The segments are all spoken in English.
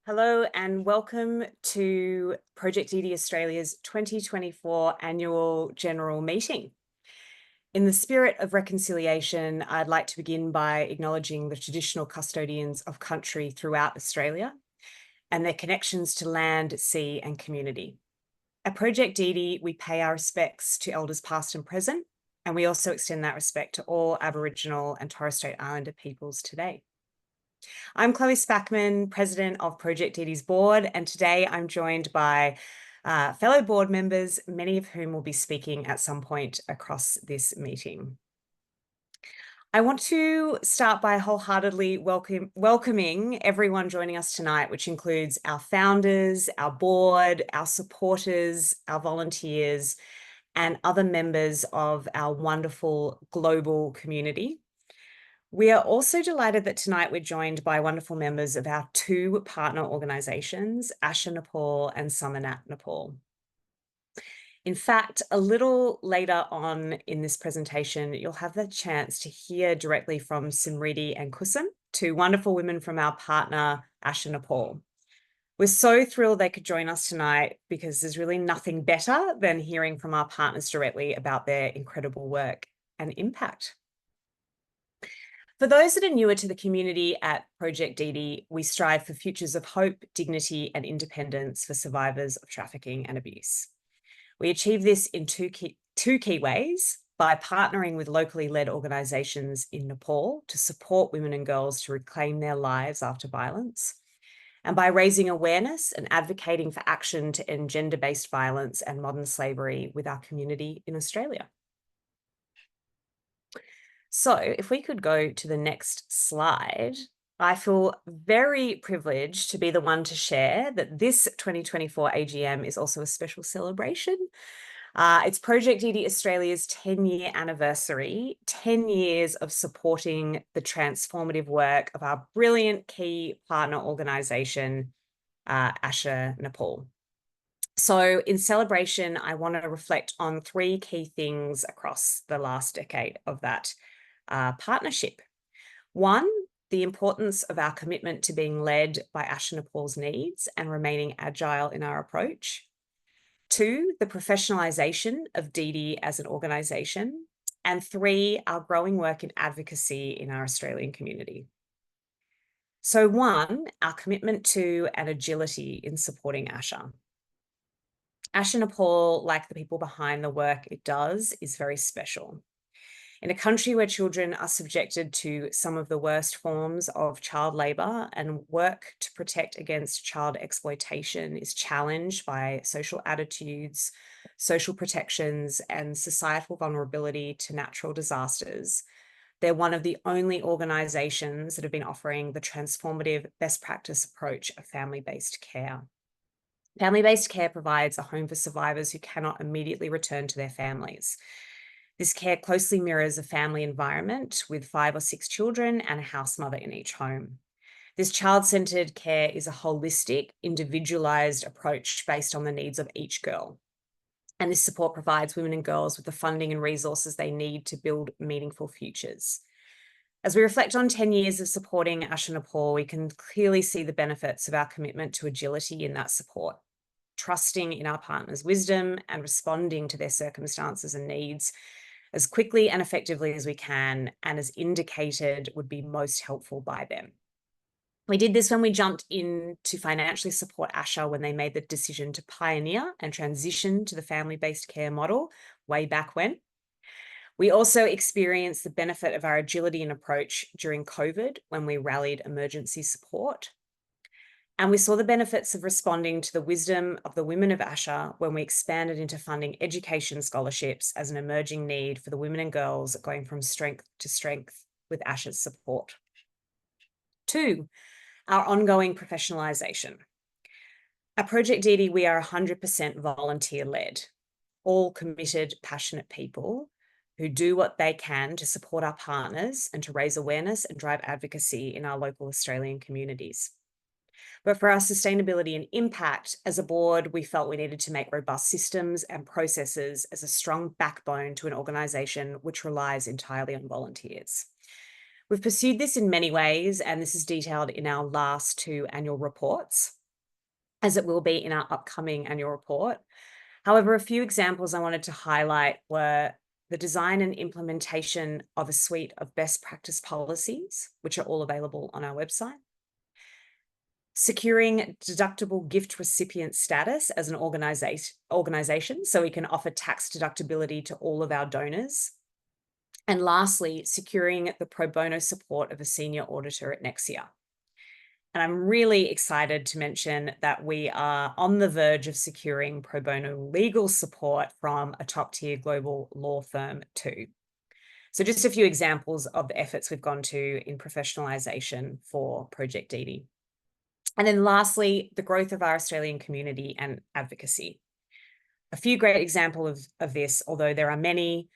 Hello and welcome to Project Didi Australia's 2024 Annual General Meeting. In the spirit of reconciliation, I'd like to begin by acknowledging the traditional custodians of country throughout Australia and their connections to land, sea and community. At Project Didi, we pay our respects to elders past and present, and we also extend that respect to all Aboriginal and Torres Strait Islander peoples today. I'm Chloe Spackman, President of Project Didi's board, and today I'm joined by fellow board members, many of whom will be speaking at some point across this meeting. I want to start by wholeheartedly welcoming everyone joining us tonight, which includes our founders, our board, our supporters, our volunteers, and other members of our wonderful global community. We are also delighted that tonight we're joined by wonderful members of our two partner organisations, Asha Nepal and Samanat Nepal. In fact, a little later on in this presentation, you'll have the chance to hear directly from Smriti and Kusum, two wonderful women from our partner, Asha Nepal. We're so thrilled they could join us tonight because there's really nothing better than hearing from our partners directly about their incredible work and impact. For those that are newer to the community at Project Didi, we strive for futures of hope, dignity, and independence for survivors of trafficking and abuse. We achieve this in two key ways: by partnering with locally led organisations in Nepal to support women and girls to reclaim their lives after violence, and by raising awareness and advocating for action to end gender-based violence and modern slavery with our community in Australia. So if we could go to the next slide, I feel very privileged to be the one to share that this 2024 AGM is also a special celebration. It's Project Didi Australia's 10-year anniversary, 10 years of supporting the transformative work of our brilliant key partner organisation, Asha Nepal. So in celebration, I want to reflect on three key things across the last decade of that partnership. One, the importance of our commitment to being led by Asha Nepal's needs and remaining agile in our approach. Two, the professionalisation of Didi as an organisation. And three, our growing work in advocacy in our Australian community. So one, our commitment to and agility in supporting Asha. Asha Nepal, like the people behind the work it does, is very special. In a country where children are subjected to some of the worst forms of child labour and work to protect against child exploitation is challenged by social attitudes, social protections, and societal vulnerability to natural disasters, they're one of the only organisations that have been offering the transformative best practice approach of family-based care. Family-based care provides a home for survivors who cannot immediately return to their families. This care closely mirrors a family environment with 5 or 6 children and a house mother in each home. This child-centred care is a holistic, individualised approach based on the needs of each girl. And this support provides women and girls with the funding and resources they need to build meaningful futures. As we reflect on 10 years of supporting Asha Nepal, we can clearly see the benefits of our commitment to agility in that support, trusting in our partners' wisdom and responding to their circumstances and needs as quickly and effectively as we can, and as indicated would be most helpful by them. We did this when we jumped in to financially support Asha when they made the decision to pioneer and transition to the family-based care model way back when. We also experienced the benefit of our agility and approach during COVID when we rallied emergency support. And we saw the benefits of responding to the wisdom of the women of Asha when we expanded into funding education scholarships as an emerging need for the women and girls going from strength to strength with Asha's support. Two, our ongoing professionalisation. At Project Didi, we are 100% volunteer-led, all committed, passionate people who do what they can to support our partners and to raise awareness and drive advocacy in our local Australian communities. But for our sustainability and impact, as a board, we felt we needed to make robust systems and processes as a strong backbone to an organisation which relies entirely on volunteers. We've pursued this in many ways, and this is detailed in our last 2 annual reports. as it will be in our upcoming annual report. However, a few examples I wanted to highlight were the design and implementation of a suite of best practice policies, which are all available on our website. Securing deductible gift recipient status as an organization so we can offer tax deductibility to all of our donors. And lastly, securing the pro bono support of a senior auditor at Nexia. And I'm really excited to mention that we are on the verge of securing pro bono legal support from a top-tier global law firm too. So just a few examples of the efforts we've gone to in professionalisation for Project Didi. And then lastly, the growth of our Australian community and advocacy. A few great examples of this, although there are many,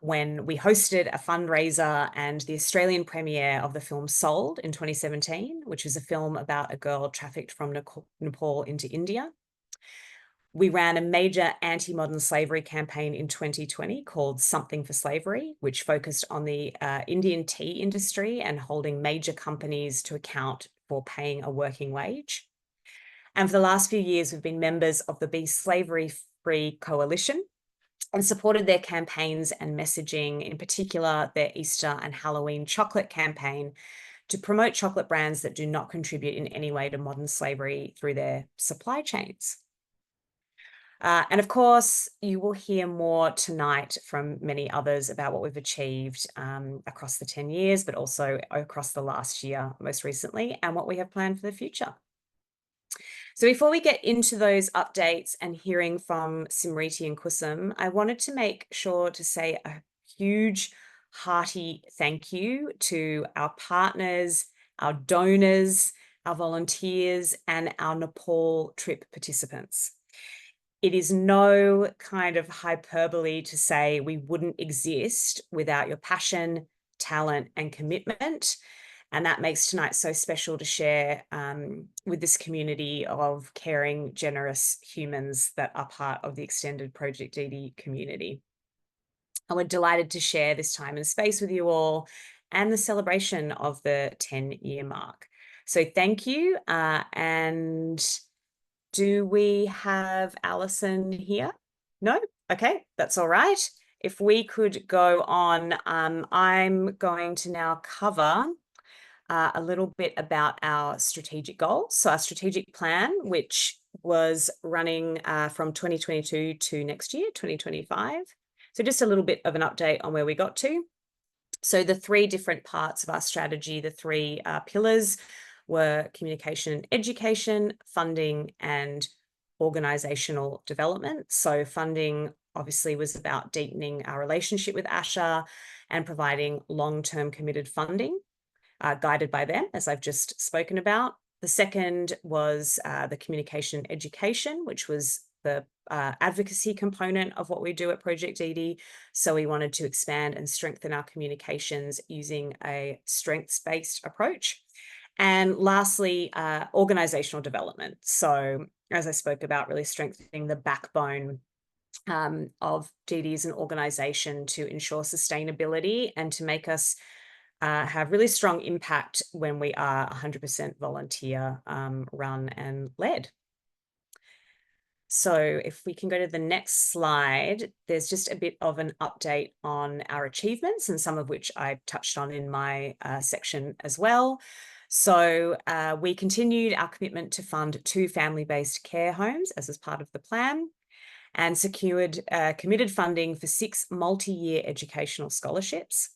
when we hosted a fundraiser and the Australian premiere of the film Sold in 2017, which is a film about a girl trafficked from Nepal into India. We ran a major anti-modern slavery campaign in 2020 called Something for Slavery, which focused on the Indian tea industry and holding major companies to account for paying a working wage. And for the last few years, we've been members of the Be Slavery Free Coalition and supported their campaigns and messaging, in particular their Easter and Halloween chocolate campaign, to promote chocolate brands that do not contribute in any way to modern slavery through their supply chains. And of course, you will hear more tonight from many others about what we've achieved across the 10 years, but also across the last year, most recently, and what we have planned for the future. So before we get into those updates and hearing from Smriti and Kusum, I wanted to make sure to say a huge, hearty thank you to our partners, our donors, our volunteers, and our Nepal trip participants. It is no kind of hyperbole to say we wouldn't exist without your passion, talent, and commitment. And that makes tonight so special to share with this community of caring, generous humans that are part of the extended Project Didi community. And we're delighted to share this time and space with you all and the celebration of the 10-year mark. So thank you. And do we have Alison here? No? Okay, that's all right. If we could go on, I'm going to now cover a little bit about our strategic goals. So our strategic plan, which was running from 2022 to next year, 2025. So just a little bit of an update on where we got to. So the three different parts of our strategy, the three pillars, were communication and education, funding, and organizational development. So funding obviously was about deepening our relationship with Asha and providing long-term committed funding, guided by them, as I've just spoken about. The second was the communication and education, which was the advocacy component of what we do at Project Didi. So we wanted to expand and strengthen our communications using a strengths-based approach. And lastly, organizational development. So as I spoke about, really strengthening the backbone of Didi as an organization to ensure sustainability and to make us have really strong impact when we are 100% volunteer run and led. So if we can go to the next slide, there's just a bit of an update on our achievements, and some of which I touched on in my section as well. So we continued our commitment to fund 2 family-based care homes as part of the plan, and secured committed funding for 6 multi-year educational scholarships.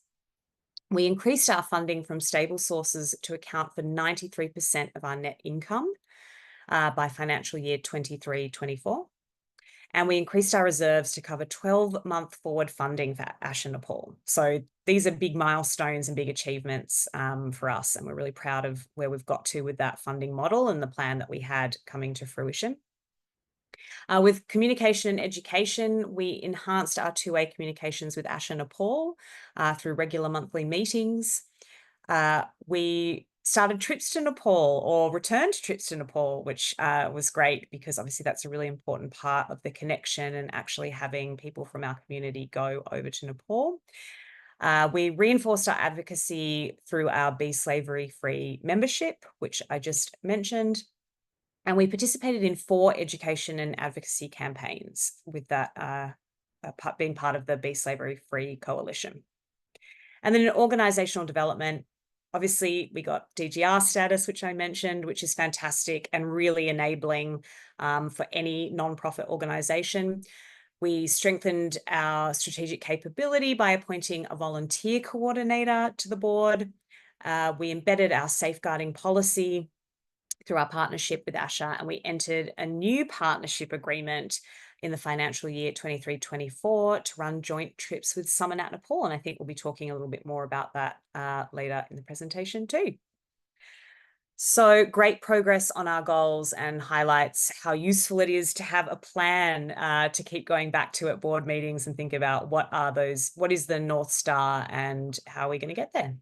We increased our funding from stable sources to account for 93% of our net income by financial year 23-24. And we increased our reserves to cover 12-month forward funding for Asha Nepal. So these are big milestones and big achievements for us, and we're really proud of where we've got to with that funding model and the plan that we had coming to fruition. With communication and education, we enhanced our two-way communications with Asha Nepal through regular monthly meetings. We started trips to Nepal, or returned trips to Nepal, which was great because obviously that's a really important part of the connection and actually having people from our community go over to Nepal. We reinforced our advocacy through our Be Slavery Free membership, which I just mentioned. And we participated in 4 education and advocacy campaigns with that being part of the Be Slavery Free Coalition. And then in organizational development, obviously we got DGR status, which I mentioned, which is fantastic and really enabling for any nonprofit organization. We strengthened our strategic capability by appointing a volunteer coordinator to the board. We embedded our safeguarding policy through our partnership with Asha, and we entered a new partnership agreement in the financial year 23-24 to run joint trips with Samanat Nepal. And I think we'll be talking a little bit more about that later in the presentation too. So great progress on our goals and highlights how useful it is to have a plan to keep going back to at board meetings and think about what is the North Star and how are we going to get there.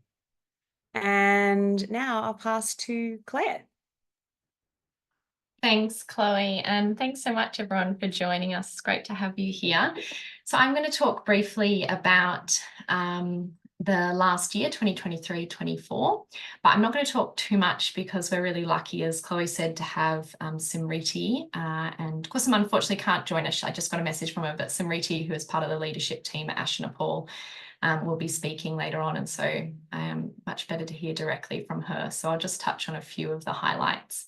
And now I'll pass to Claire. Thanks, Chloe, and thanks so much, everyone, for joining us. It's great to have you here. So I'm going to talk briefly about the last year, 2023-24, but I'm not going to talk too much because we're really lucky, as Chloe said, to have Smriti, and Kusum unfortunately can't join us. I just got a message from her, but Smriti, who is part of the leadership team at Asha Nepal, will be speaking later on, and so much better to hear directly from her. So I'll just touch on a few of the highlights.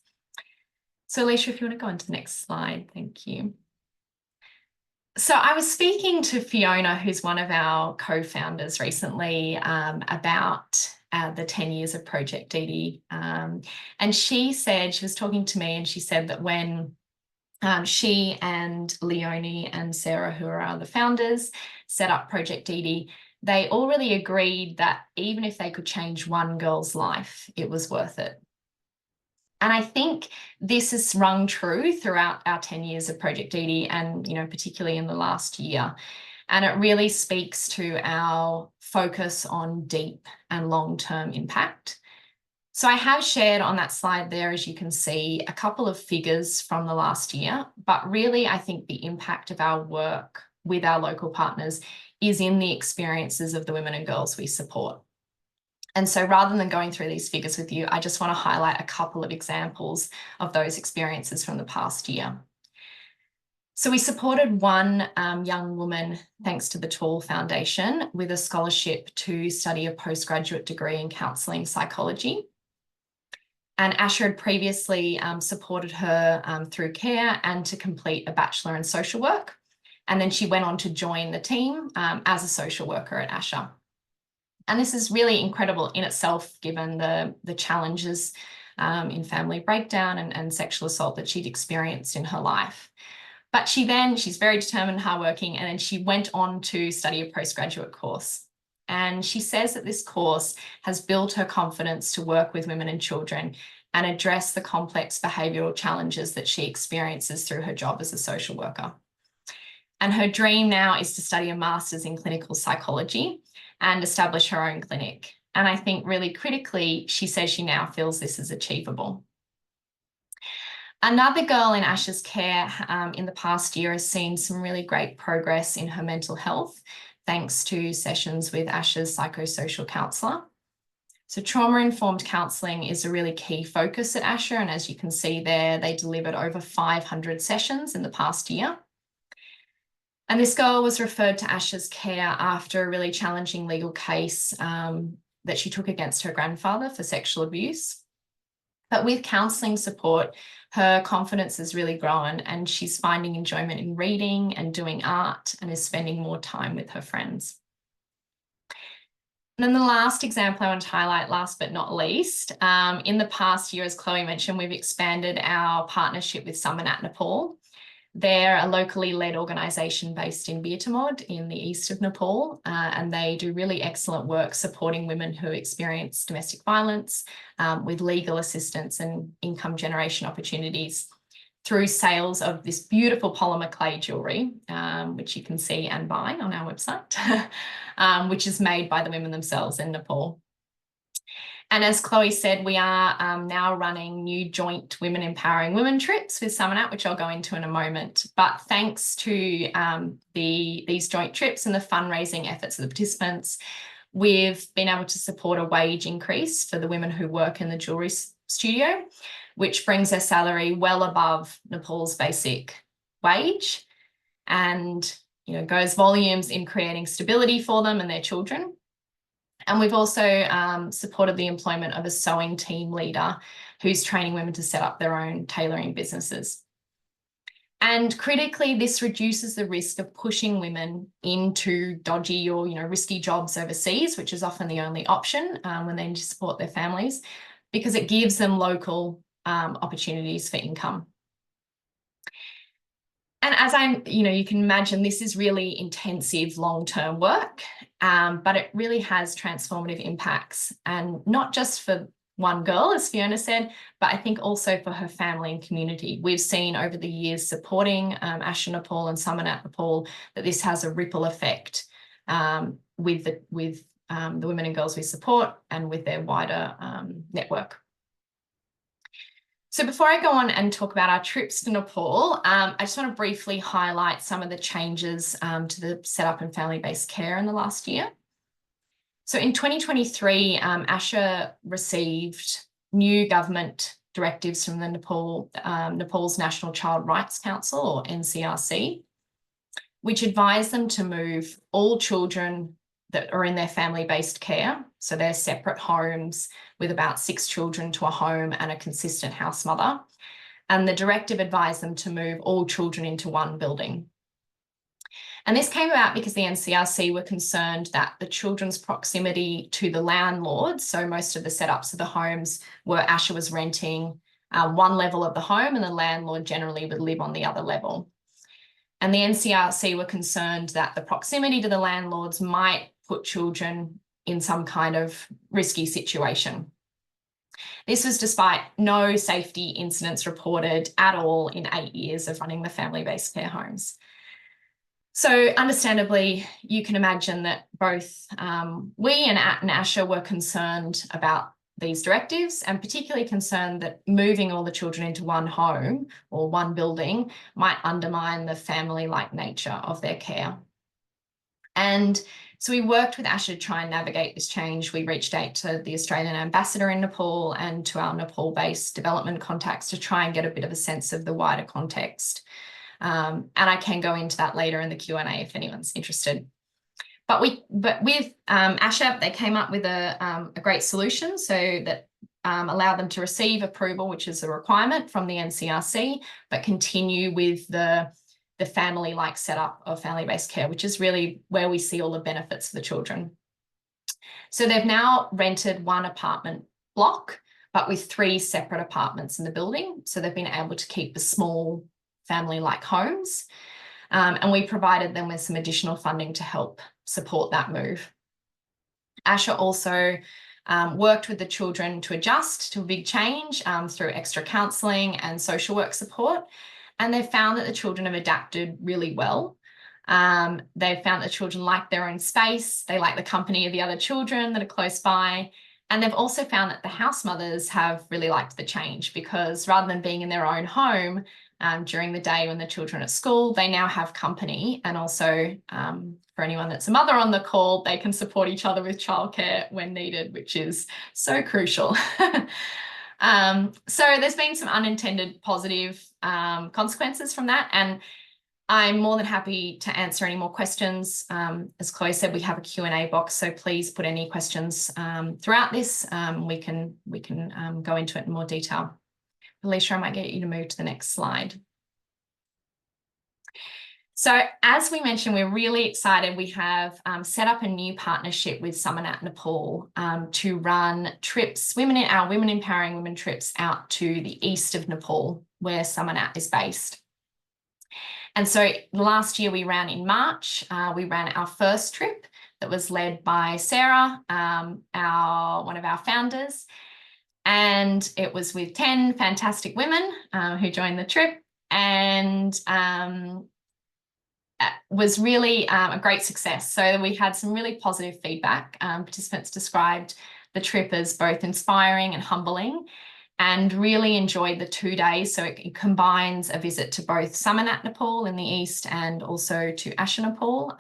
So Alicia, if you want to go on to the next slide, thank you. So I was speaking to Fiona, who's one of our co-founders recently, about the 10 years of Project Didi. And she was talking to me and she said that when she and Leonie and Sarah, who are the founders, set up Project Didi, they all really agreed that even if they could change one girl's life, it was worth it. And I think this has rung true throughout our 10 years of Project Didi and, particularly in the last year. And it really speaks to our focus on deep and long-term impact. So I have shared on that slide there, as you can see, a couple of figures from the last year, but really I think the impact of our work with our local partners is in the experiences of the women and girls we support. And so rather than going through these figures with you, I just want to highlight a couple of examples of those experiences from the past year. So we supported one young woman, thanks to the Tall Foundation, with a scholarship to study a postgraduate degree in counselling psychology. And Asha had previously supported her through care and to complete a bachelor in social work. And then she went on to join the team as a social worker at Asha. And this is really incredible in itself, given the challenges in family breakdown and sexual assault that she'd experienced in her life. But she's very determined and hardworking, and then she went on to study a postgraduate course. And she says that this course has built her confidence to work with women and children and address the complex behavioural challenges that she experiences through her job as a social worker. And her dream now is to study a master's in clinical psychology and establish her own clinic. And I think really critically, she says she now feels this is achievable. Another girl in Asha's care in the past year has seen some really great progress in her mental health, thanks to sessions with Asha's psychosocial counsellor. So trauma-informed counselling is a really key focus at Asha, and as you can see there, they delivered over 500 sessions in the past year. And this girl was referred to Asha's care after a really challenging legal case that she took against her grandfather for sexual abuse. But with counselling support, her confidence has really grown and she's finding enjoyment in reading and doing art and is spending more time with her friends. And then the last example I want to highlight, last but not least, in the past year, as Chloe mentioned, we've expanded our partnership with Samanat Nepal. They're a locally led organisation based in Birtamod in the east of Nepal, and they do really excellent work supporting women who experience domestic violence with legal assistance and income generation opportunities through sales of this beautiful polymer clay jewellery, which you can see and buy on our website, which is made by the women themselves in Nepal. And as Chloe said, we are now running new joint Women Empowering Women trips with Samanat, which I'll go into in a moment. But thanks to these joint trips and the fundraising efforts of the participants, we've been able to support a wage increase for the women who work in the jewellery studio. which brings their salary well above Nepal's basic wage, and goes volumes in creating stability for them and their children. And we've also supported the employment of a sewing team leader who's training women to set up their own tailoring businesses. And critically, this reduces the risk of pushing women into dodgy or risky jobs overseas, which is often the only option when they need to support their families, because it gives them local opportunities for income. And as you can imagine, this is really intensive long-term work, but it really has transformative impacts, and not just for one girl, as Fiona said, but I think also for her family and community. We've seen over the years supporting Asha Nepal and Samanat Nepal that this has a ripple effect with the women and girls we support and with their wider network. So before I go on and talk about our trips to Nepal, I just want to briefly highlight some of the changes to the setup and family-based care in the last year. So in 2023, Asha received new government directives from the Nepal's National Child Rights Council, or NCRC, which advised them to move all children that are in their family-based care, so their separate homes with about 6 children, to a home and a consistent house mother. And the directive advised them to move all children into one building. And this came about because the NCRC were concerned that the children's proximity to the landlords, so most of the setups of the homes where Asha was renting one level of the home, and the landlord generally would live on the other level. And the NCRC were concerned that the proximity to the landlords might put children in some kind of risky situation. This was despite no safety incidents reported at all in 8 years of running the family-based care homes. So understandably, you can imagine that both we and Asha were concerned about these directives, and particularly concerned that moving all the children into one home or one building might undermine the family-like nature of their care. And so we worked with Asha to try and navigate this change. We reached out to the Australian ambassador in Nepal and to our Nepal-based development contacts to try and get a bit of a sense of the wider context. And I can go into that later in the Q&A if anyone's interested. But with Asha, they came up with a great solution so that allowed them to receive approval, which is a requirement from the NCRC, but continue with the family-like setup of family-based care, which is really where we see all the benefits for the children. So they've now rented one apartment block, but with 3 separate apartments in the building. So they've been able to keep the small family-like homes. And we provided them with some additional funding to help support that move. Asha also worked with the children to adjust to a big change through extra counselling and social work support. And they've found that the children have adapted really well. They've found that the children like their own space. They like the company of the other children that are close by. And they've also found that the house mothers have really liked the change, because rather than being in their own home during the day when the children are at school, they now have company. And also for anyone that's a mother on the call, they can support each other with childcare when needed, which is so crucial. So there's been some unintended positive consequences from that, and I'm more than happy to answer any more questions. As Chloe said, we have a Q&A box, so please put any questions throughout this. We can go into it in more detail. Alicia, I might get you to move to the next slide. So as we mentioned, we're really excited. We have set up a new partnership with Samanat Nepal to run trips, our Women Empowering Women trips out to the east of Nepal, where Samanat is based. And so last year we ran in March, we ran our first trip that was led by Sarah, one of our founders. And it was with 10 fantastic women who joined the trip, and was really a great success. So we had some really positive feedback. Participants described the trip as both inspiring and humbling, and really enjoyed the 2 days. So it combines a visit to both Samanat Nepal in the east and also to Asha Nepal.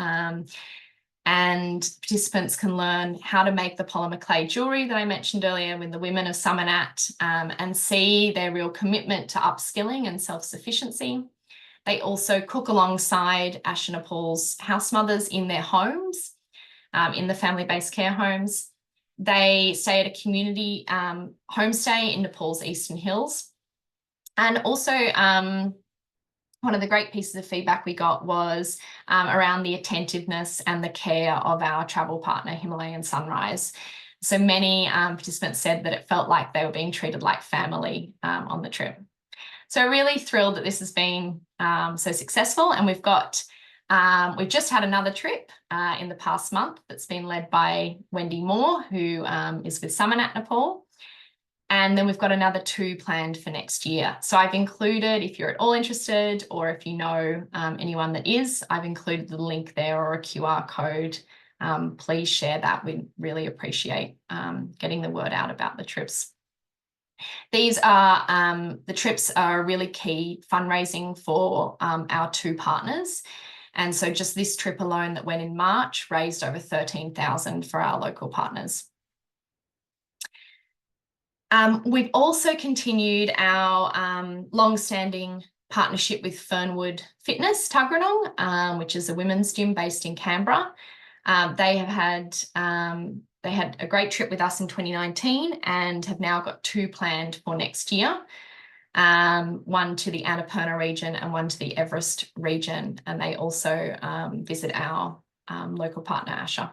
And participants can learn how to make the polymer clay jewellery that I mentioned earlier with the women of Samanat, and see their real commitment to upskilling and self-sufficiency. They also cook alongside Asha Nepal's house mothers in their homes, in the family-based care homes. They stay at a community homestay in Nepal's Eastern Hills. And also, one of the great pieces of feedback we got was around the attentiveness and the care of our travel partner, Himalayan Sunrise. So many participants said that it felt like they were being treated like family on the trip. So really thrilled that this has been so successful. And we've just had another trip in the past month that's been led by Wendy Moore, who is with Samanat Nepal. And then we've got another 2 planned for next year. So I've included, if you're at all interested, or if you know anyone that is, I've included the link there or a QR code. Please share that. We really appreciate getting the word out about the trips. These are, the trips are really key fundraising for our 2 partners. And so just this trip alone that went in March raised over 13,000 for our local partners. We've also continued our long-standing partnership with Fernwood Fitness Tuggeranong, which is a women's gym based in Canberra. They had a great trip with us in 2019 and have now got 2 planned for next year. One to the Annapurna region and one to the Everest region. And they also visit our local partner, Asha.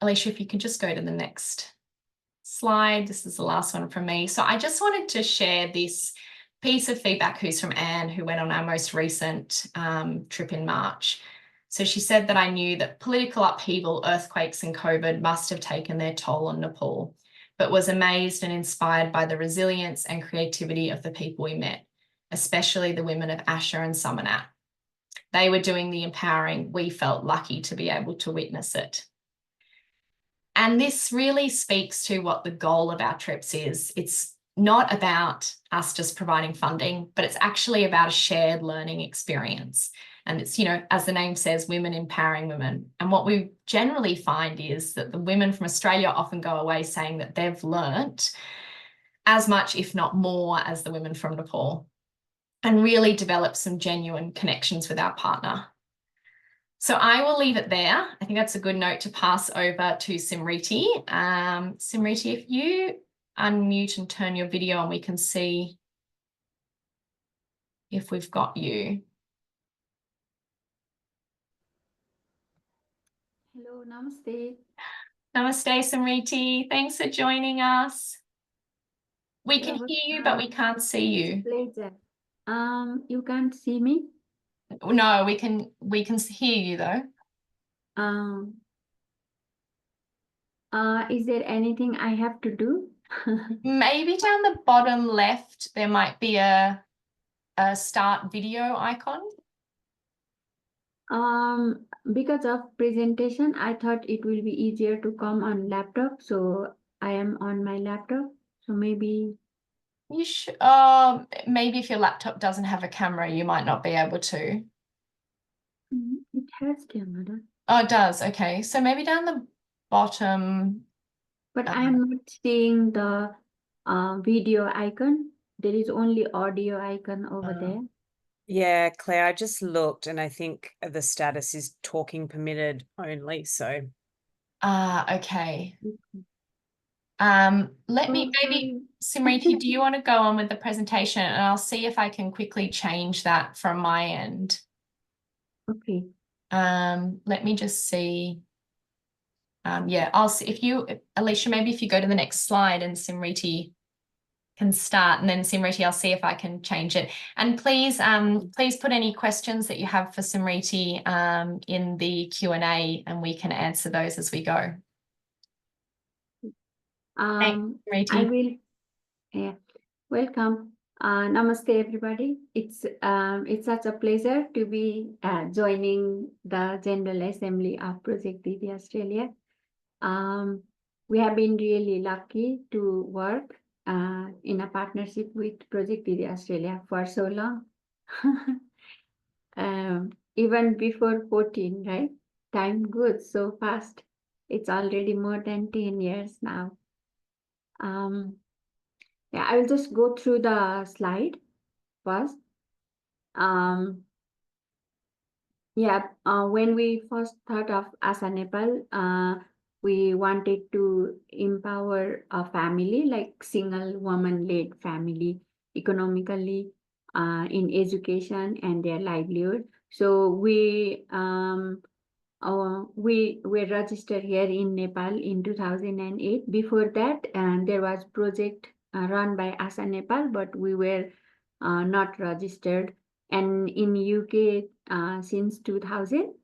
Alicia, if you could just go to the next slide. This is the last one from me. So I just wanted to share this piece of feedback who's from Anne, who went on our most recent trip in March. So she said that I knew that political upheaval, earthquakes and COVID must have taken their toll on Nepal, but was amazed and inspired by the resilience and creativity of the people we met, especially the women of Asha and Samanat. They were doing the empowering. We felt lucky to be able to witness it. And this really speaks to what the goal of our trips is. It's not about us just providing funding, but it's actually about a shared learning experience. And it's, you know, as the name says, women empowering women. And what we generally find is that the women from Australia often go away saying that they've learnt as much, if not more, as the women from Nepal, and really develop some genuine connections with our partner. So I will leave it there. I think that's a good note to pass over to Smriti. Smriti, if you unmute and turn your video on, we can see if we've got you. Hello, namaste. Namaste, Smriti. Thanks for joining us. We can You're hear you, but we can't see you. Pleasure. You can't see me? No, we can hear you though. Is there anything I have to do? Maybe down the bottom left, there might be a start video icon. Because of presentation, I thought it will be easier to come on laptop. So I am on my laptop. So maybe. You should, maybe if your laptop doesn't have a camera, you might not be able to. It has camera. Oh, it does. Okay. So maybe down the bottom. But I am not seeing the video icon. There is only audio icon over there. Yeah, Claire, I just looked and I think the status is talking permitted only. So. Okay. Let me maybe, Smriti, do you want to go on with the presentation and I'll see if I can quickly change that from my end. Okay. Let me just see. Yeah, I'll see if you, Alicia, maybe if you go to the next slide and Smriti can start, and then Smriti, I'll see if I can change it. And please, please put any questions that you have for Smriti in the Q&A and we can answer those as we go. Thanks, Smriti. I will. Yeah. Welcome. Namaste, everybody. It's such a pleasure to be joining the General Assembly of Project Didi Australia. We have been really lucky to work in a partnership with Project Didi Australia for so long. Even before 14, right? time goes so fast. It's already more than 10 years now. Yeah, I will just go through the slide first. When we first thought of Asha Nepal, we wanted to empower a family, like single woman-led family, economically, in education and their livelihood. So we were registered here in Nepal in 2008. Before that, there was project run by Asha Nepal, but we were not registered. And in UK since 2000.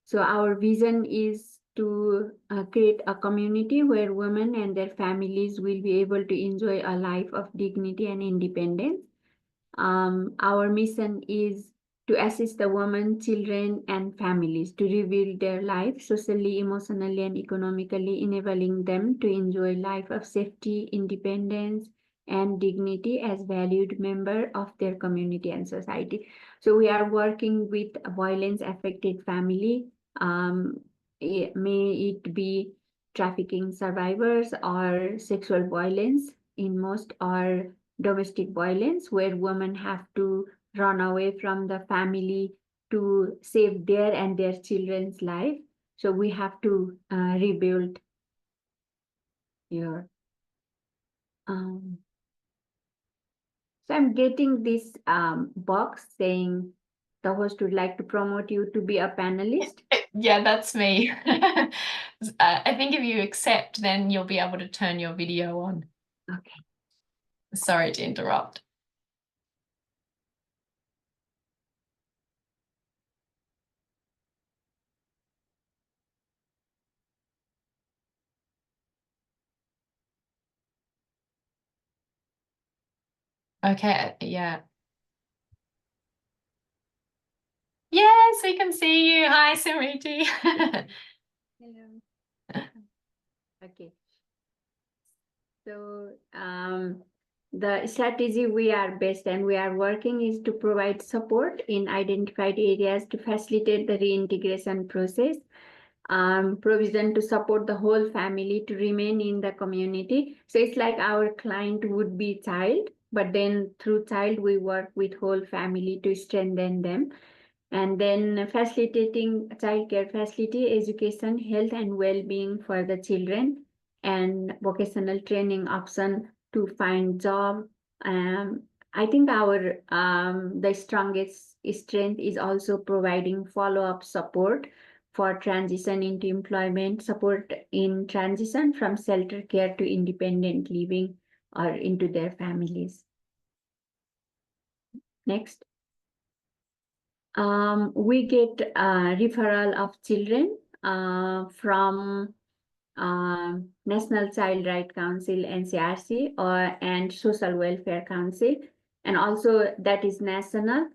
So our vision is to create a community where women and their families will be able to enjoy a life of dignity and independence. Our mission is to assist the women, children, and families to rebuild their lives socially, emotionally, and economically, enabling them to enjoy life of safety, independence, and dignity as valued member of their community and society. So we are working with violence affected family, may it be trafficking survivors or sexual violence in most, or domestic violence, where women have to run away from the family to save their and their children's life. So we have to rebuild your. So I'm getting this box saying the host would like to promote you to be a panelist. Yeah, that's me. I think if you accept, then you'll be able to turn your video on. Okay. Sorry to interrupt. Okay, yeah. Yes, we can see you. Hi, Smriti. Hello. Okay. So the strategy we are based and we are working is to provide support in identified areas to facilitate the reintegration process, provision to support the whole family to remain in the community. So it's like our client would be child, but then through child we work with whole family to strengthen them. And then facilitating childcare facility, education, health and well-being for the children, and vocational training option to find job. I think our the strongest strength is also providing follow-up support for transition into employment, support in transition from shelter care to independent living or into their families. Next. We get referral of children from National Child Right Council, NCRC, and Social Welfare Council, and also that is national.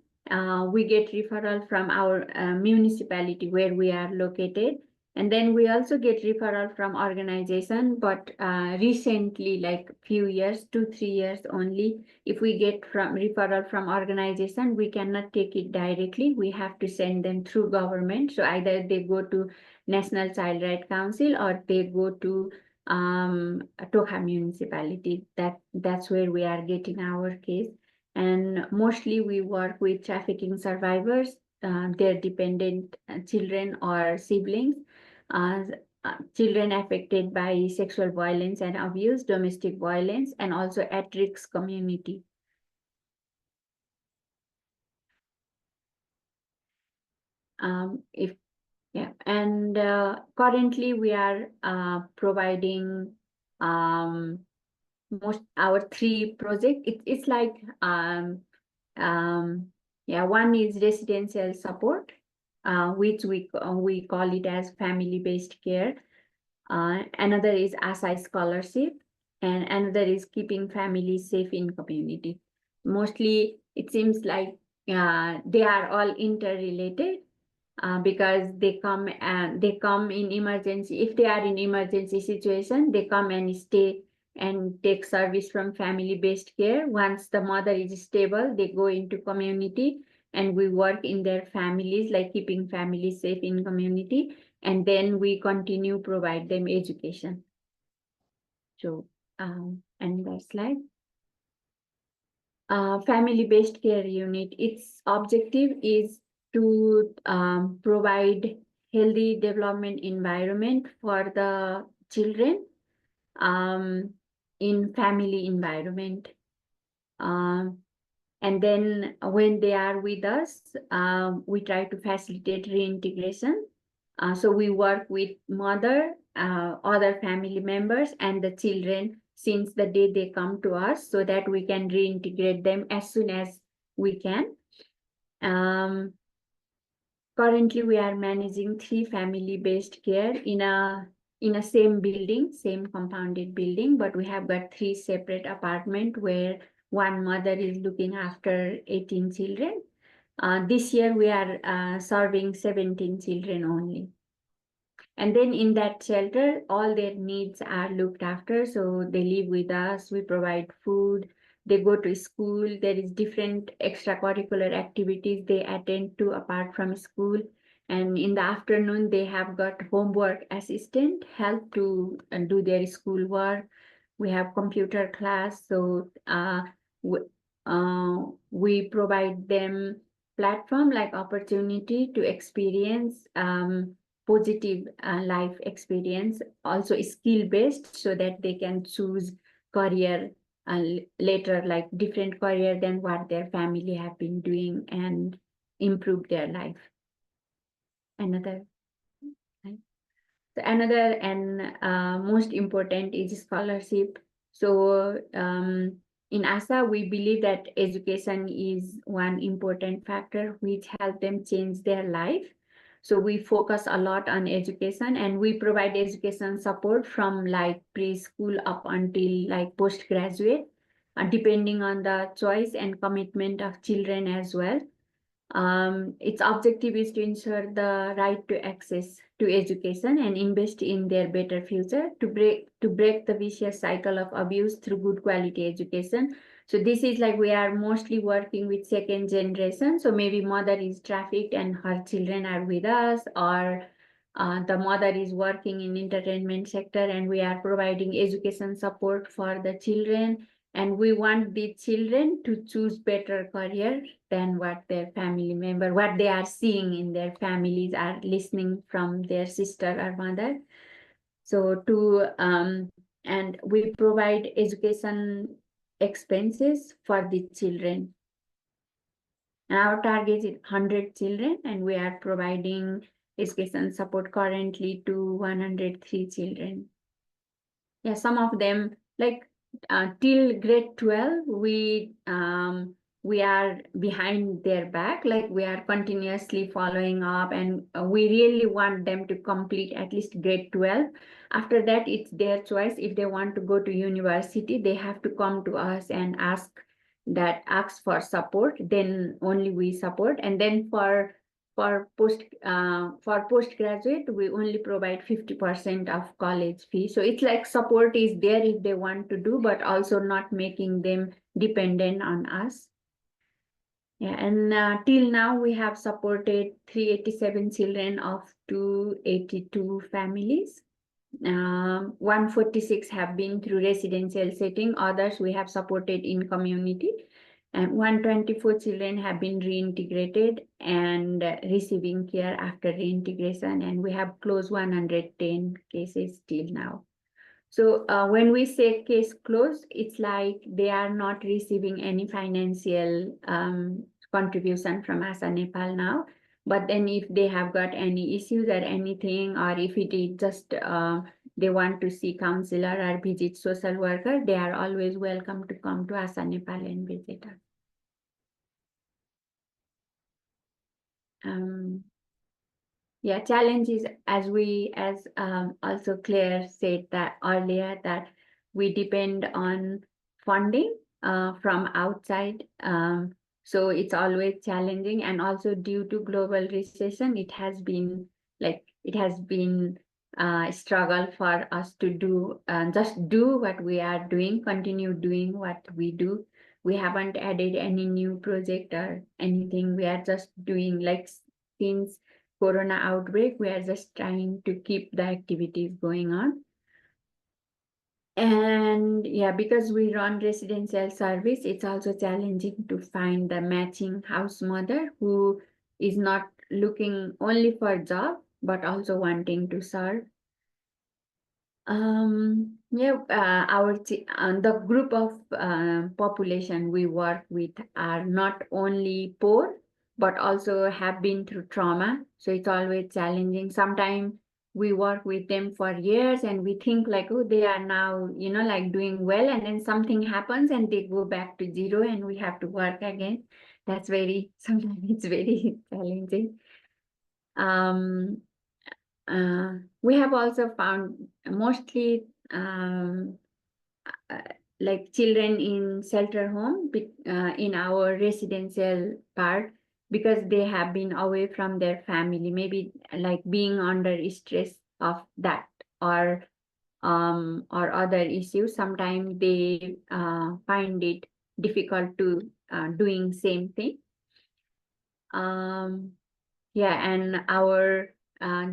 We get referral from our municipality where we are located. And then we also get referral from organization, but recently, like few years, 2-3 years only, if we get from referral from organization, we cannot take it directly. We have to send them through government. So either they go to National Child Right Council or they go to Tocha municipality. That's where we are getting our case. And mostly we work with trafficking survivors, their dependent children or siblings, children affected by sexual violence and abuse, domestic violence, and also at-risk community. And currently we are providing most our 3 projects. It's like one is residential support, which we call it as family-based care. Another is Asha scholarship, and another is keeping families safe in community. Mostly, it seems like they are all interrelated. Because they come in emergency. If they are in emergency situation, they come and stay and take service from family-based care. Once the mother is stable, they go into community and we work in their families, like keeping families safe in community, and then we continue provide them education. So, and that slide. Family-based care unit, its objective is to provide healthy development environment for the children in family environment. And then when they are with us, we try to facilitate reintegration. So we work with mother, other family members, and the children since the day they come to us, so that we can reintegrate them as soon as we can. Currently, we are managing 3 family-based care in a same building, same compounded building, but we have got 3 separate apartments where one mother is looking after 18 children. This year, we are serving 17 children only. And then in that shelter, all their needs are looked after. So they live with us, we provide food, they go to school, there is different extracurricular activities they attend to apart from school. And in the afternoon, they have got homework assistant, help to do their schoolwork. We have computer class, so we provide them platform like opportunity to experience positive life experience, also skill based, so that they can choose career later, like different career than what their family have been doing, and improve their life. Another and most important is scholarship. So in ASA, we believe that education is one important factor which help them change their life. So we focus a lot on education, and we provide education support from like preschool up until like postgraduate, depending on the choice and commitment of children as well. Its objective is to ensure the right to access to education and invest in their better future, to break the vicious cycle of abuse through good quality education. So this is like we are mostly working with second generation. So maybe mother is trafficked and her children are with us, or the mother is working in entertainment sector and we are providing education support for the children. And we want the children to choose better career than what their family member, what they are seeing in their families, are listening from their sister or mother. So and we provide education expenses for the children. And our target is 100 children, and we are providing education support currently to 103 children. Yeah, some of them, like till grade 12, we are behind their back, like we are continuously following up, and we really want them to complete at least grade 12. After that, it's their choice. If they want to go to university, they have to come to us and ask for support, then only we support. And then for postgraduate, we only provide 50% of college fee. So it's like support is there if they want to do, but also not making them dependent on us. Yeah, and till now we have supported 387 children of 282 families. 146 have been through residential setting, others we have supported in community, and 124 children have been reintegrated and receiving care after reintegration, and we have closed 110 cases till now. So when we say case closed, it's like they are not receiving any financial contribution from Asha Nepal now. But then if they have got any issues or anything, or if it is just they want to see counselor or visit social worker, they are always welcome to come to Asha Nepal and visit us. Yeah, challenges, as also Claire said that earlier, that we depend on funding from outside. So it's always challenging, and also due to global recession, it has been a struggle for us to do just do what we are doing, continue doing what we do. we haven't added any new project or anything. We are just doing like since Corona outbreak, we are just trying to keep the activities going on. And yeah, because we run residential service, it's also challenging to find the matching house mother who is not looking only for a job, but also wanting to serve. The group of population we work with are not only poor, but also have been through trauma. So it's always challenging. Sometimes we work with them for years and we think like, oh, they are now, like doing well. And then something happens and they go back to zero and we have to work again. Sometimes it's very challenging. We have also found mostly like children in shelter home in our residential part, because they have been away from their family, maybe like being under stress of that or other issues. Sometimes they find it difficult to doing same thing. Yeah, and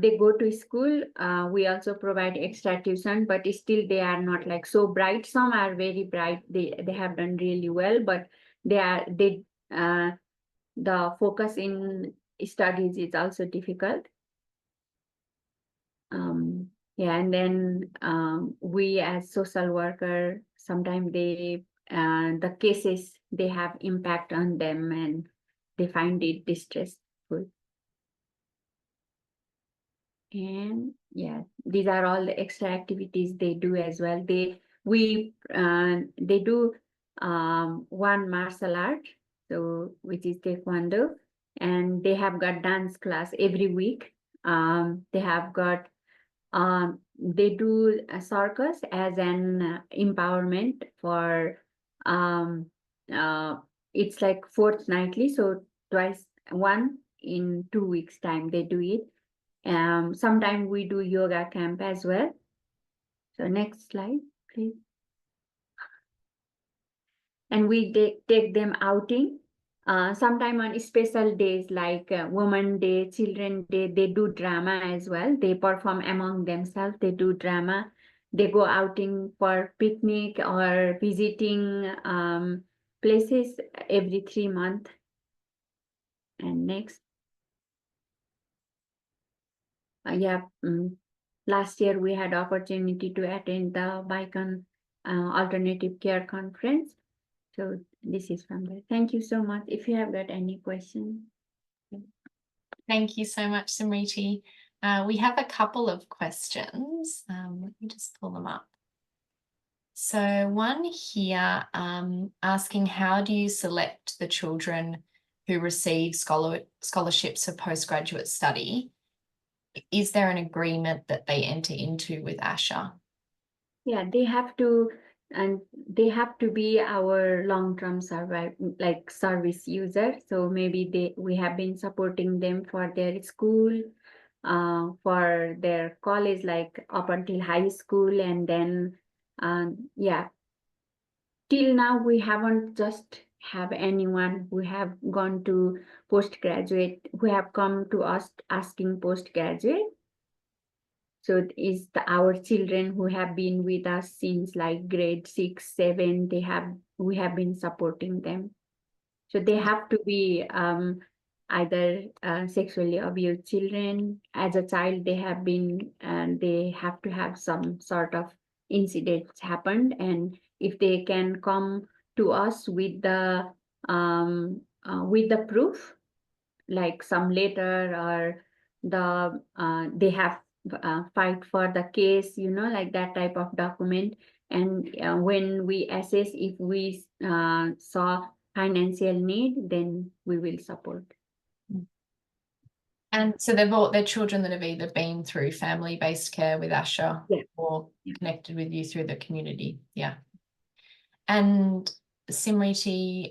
they go to school. We also provide extra tuition, but still they are not like so bright. Some are very bright. They have done really well, but the focus in studies is also difficult. Yeah, and then we as social worker, sometimes the cases, they have impact on them and they find it distressful. And yeah, these are all the extra activities they do as well. They do one martial art, so which is Taekwondo, and they have got dance class every week. They do a circus as an empowerment for it's like fortnightly, so one in 2 weeks time they do it. Sometimes we do yoga camp as well. So next slide, please. And we take them outing. Sometime on special days like Women Day, Children Day, they do drama as well. They perform among themselves, they do drama. They go outing for picnic or visiting places every 3 months. And next. Last year we had opportunity to attend the Bicon Alternative Care Conference. So this is from there. Thank you so much. If you have got any questions. Thank you so much, Smriti. We have a couple of questions. Let me just pull them up. So one here asking, how do you select the children who receive scholarships for postgraduate study? Is there an agreement that they enter into with Asha? Yeah, they have to be our long-term service user. So maybe we have been supporting them for their school, for their college, like up until high school, and then till now we haven't just have anyone who have gone to postgraduate, who have come to us asking postgraduate. So it is our children who have been with us since like grade 6, 7. We have been supporting them. So they have to be either sexually abused children. As a child, they have to have some sort of incidents happened, and if they can come to us with the proof, like some letter or they have fight for the case, like that type of document. And when we assess if we saw financial need, then we will support. And so they're children that have either been through family-based care with Asha, yeah, or connected with you through the community. Yeah. And Smriti,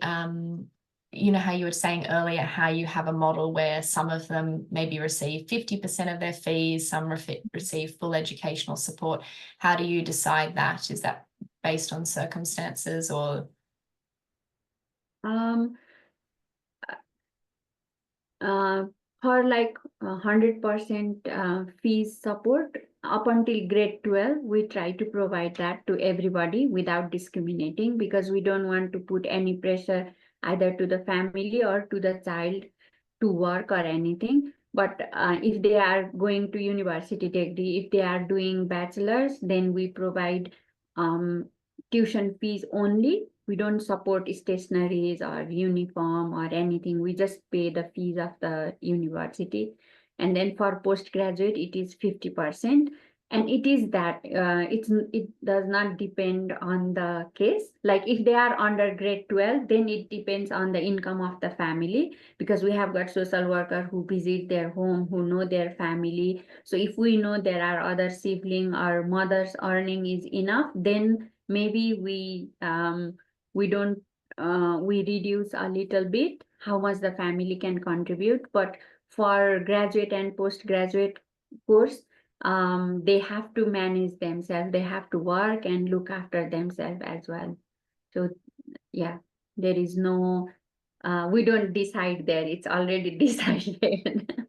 you know how you were saying earlier how you have a model where some of them maybe receive 50% of their fees, some receive full educational support. How do you decide that? Is that based on circumstances or? for like 100% fees support up until grade 12, we try to provide that to everybody without discriminating, because we don't want to put any pressure either to the family or to the child to work or anything. But if they are going to university degree, if they are doing bachelor's, then we provide tuition fees only. We don't support stationaries or uniform or anything. We just pay the fees of the university. And then for postgraduate, it is 50%. And it is that it does not depend on the case. Like if they are under grade 12, then it depends on the income of the family, because we have got social worker who visit their home, who know their family. So if we know there are other sibling or mother's earning is enough, then maybe we don't we reduce a little bit how much the family can contribute. But for graduate and postgraduate course, they have to manage themselves. They have to work and look after themselves as well. So yeah, there is no we don't decide there. It's already decided.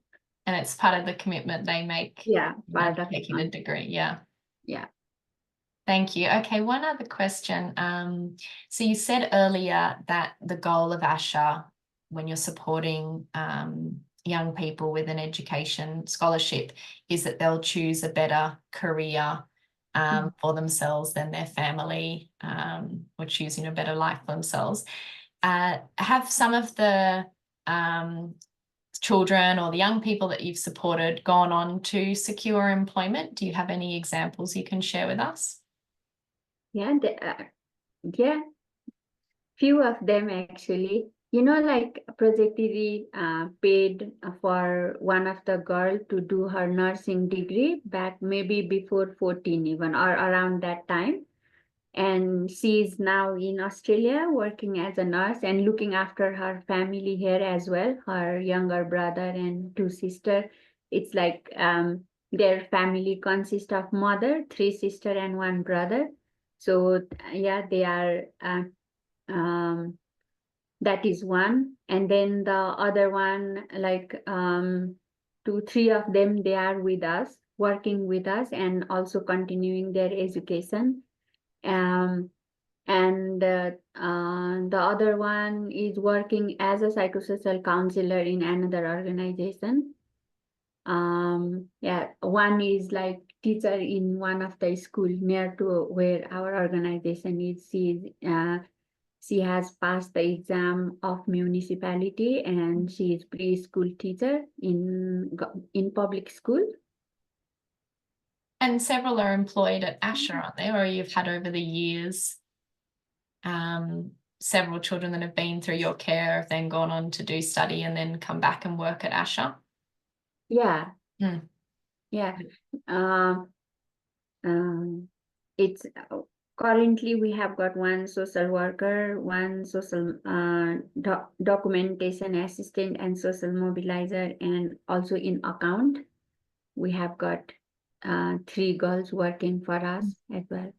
And it's part of the commitment they make. Yeah, part of taking the degree. Yeah. Yeah. Thank you. Okay, one other question. So you said earlier that the goal of Asha, when you're supporting young people with an education scholarship, is that they'll choose a better career for themselves than their family, or choosing a better life for themselves. Have some of the children or the young people that you've supported gone on to secure employment? Do you have any examples you can share with us? Yeah, yeah, few of them actually. You know, like Project Didi paid for one of the girl to do her nursing degree back maybe before 14 even, or around that time. And she is now in Australia working as a nurse and looking after her family here as well, her younger brother and two sisters. It's like their family consists of mother, three sisters and one brother. So yeah, they are that is one. And then the other one, like two, three of them, they are with us, working with us and also continuing their education. And the other one is working as a psychosocial counselor in another organization. Yeah, one is like teacher in one of the school near to where our organization is. She has passed the exam of municipality, and she is preschool teacher in public school. And several are employed at Asha, aren't they? Or you've had over the years several children that have been through your care have then gone on to do study and then come back and work at Asha? Yeah. Yeah. It's currently we have got one social worker, one social documentation assistant and social mobilizer, and also in account we have got 3 girls working for us as well.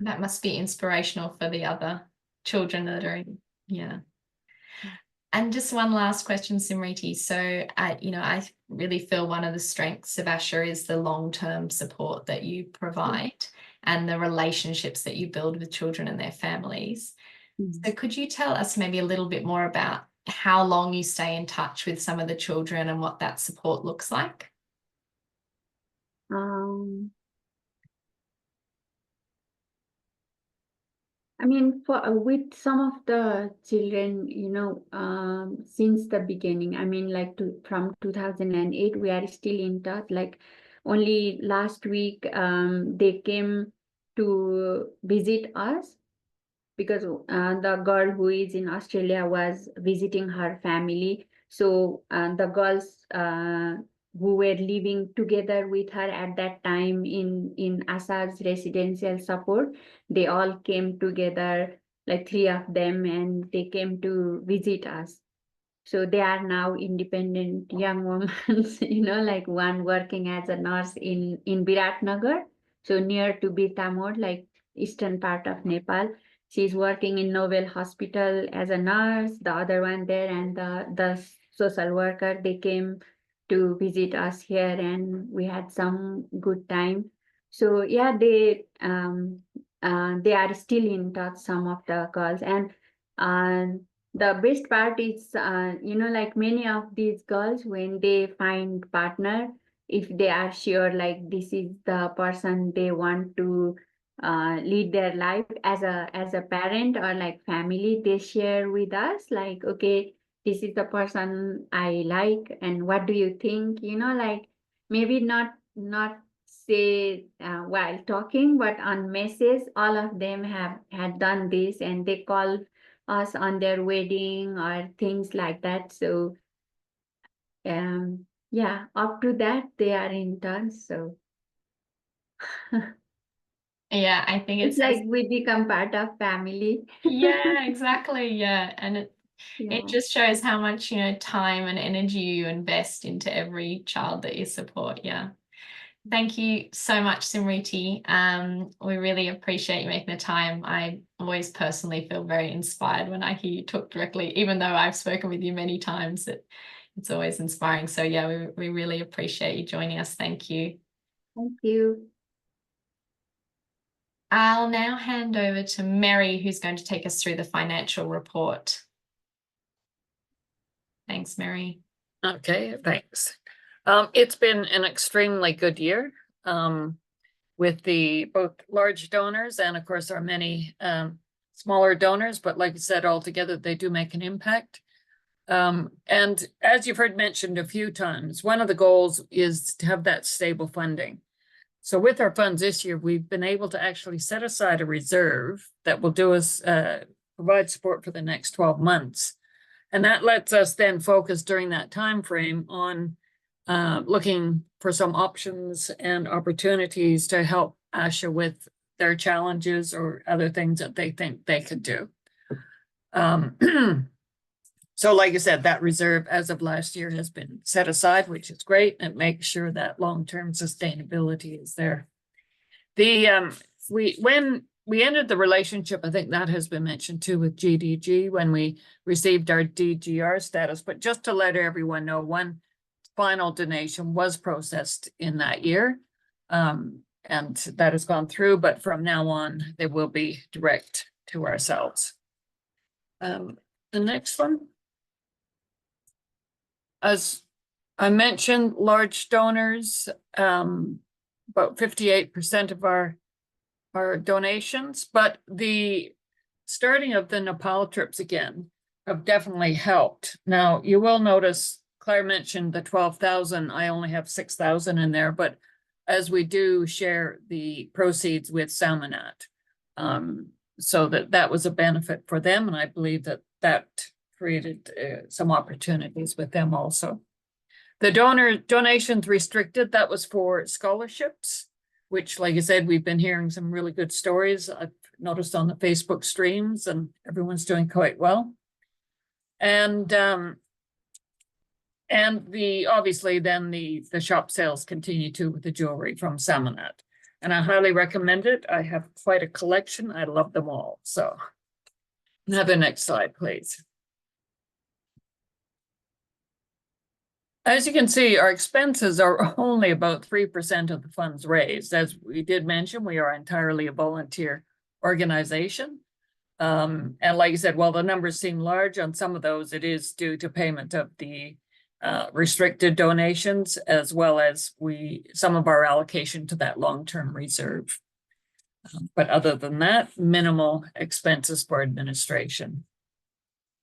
That must be inspirational for the other children that are in, yeah. And just one last question, Smriti. So, I really feel one of the strengths of Asha is the long-term support that you provide and the relationships that you build with children and their families. So could you tell us maybe a little bit more about how long you stay in touch with some of the children and what that support looks like? I mean, with some of the children, since the beginning, I mean, like from 2008, we are still in touch. Like only last week, they came to visit us because the girl who is in Australia was visiting her family. So the girls who were living together with her at that time in Asha's residential support, they all came together, like 3 of them, and they came to visit us. So they are now independent young women, like one working as a nurse in Biratnagar, so near to Birtamor, like eastern part of Nepal. she's working in Nobel Hospital as a nurse, the other one there, and the social worker, they came to visit us here, and we had some good time. So yeah, they are still in touch, some of the girls. And the best part is, like many of these girls, when they find partner, if they are sure like this is the person they want to lead their life as a parent or like family, they share with us like, okay, this is the person I like, and what do you think? Like maybe not say while talking, but on message, all of them had done this, and they call us on their wedding or things like that. So yeah, up to that they are in touch. So Yeah, I think it's it's like we become part of family. yeah, exactly. Yeah. And it Yeah. just shows how much, time and energy you invest into every child that you support. Yeah. Thank you so much, Smriti. We really appreciate you making the time. I always personally feel very inspired when I hear you talk directly, even though I've spoken with you many times. It's always inspiring. So yeah, we really appreciate you joining us. Thank you. Thank you. I'll now hand over to Mary, who's going to take us through the financial report. Thanks, Mary. Okay, thanks. It's been an extremely good year with the both large donors and of course our many smaller donors, but like I said, altogether they do make an impact. And as you've heard mentioned a few times, one of the goals is to have that stable funding. So with our funds this year, we've been able to actually set aside a reserve that will do us provide support for the next 12 months. And that lets us then focus during that time frame on looking for some options and opportunities to help Asha with their challenges or other things that they think they could do. So like I said, that reserve as of last year has been set aside, which is great, and makes sure that long-term sustainability is there. When we ended the relationship, I think that has been mentioned too with GDG when we received our DGR status, but just to let everyone know, one final donation was processed in that year, and that has gone through, but from now on, they will be direct to ourselves. The next one. As I mentioned, large donors, about 58% of our donations, but the starting of the Nepal trips again have definitely helped. Now, you will notice Claire mentioned the 12,000. I only have 6,000 in there, but as we do share the proceeds with Salmonat, so that was a benefit for them, and I believe that created some opportunities with them also. The donations restricted, that was for scholarships, which, like I said, we've been hearing some really good stories. I've noticed on the Facebook streams, and everyone's doing quite well. And obviously then the shop sales continue too with the jewelry from Salmonat. And I highly recommend it. I have quite a collection. I love them all. So now the next slide, please. As you can see, our expenses are only about 3% of the funds raised. As we did mention, we are entirely a volunteer organization. And like I said, while the numbers seem large on some of those, it is due to payment of the restricted donations, as well as some of our allocation to that long-term reserve. But other than that, minimal expenses for administration.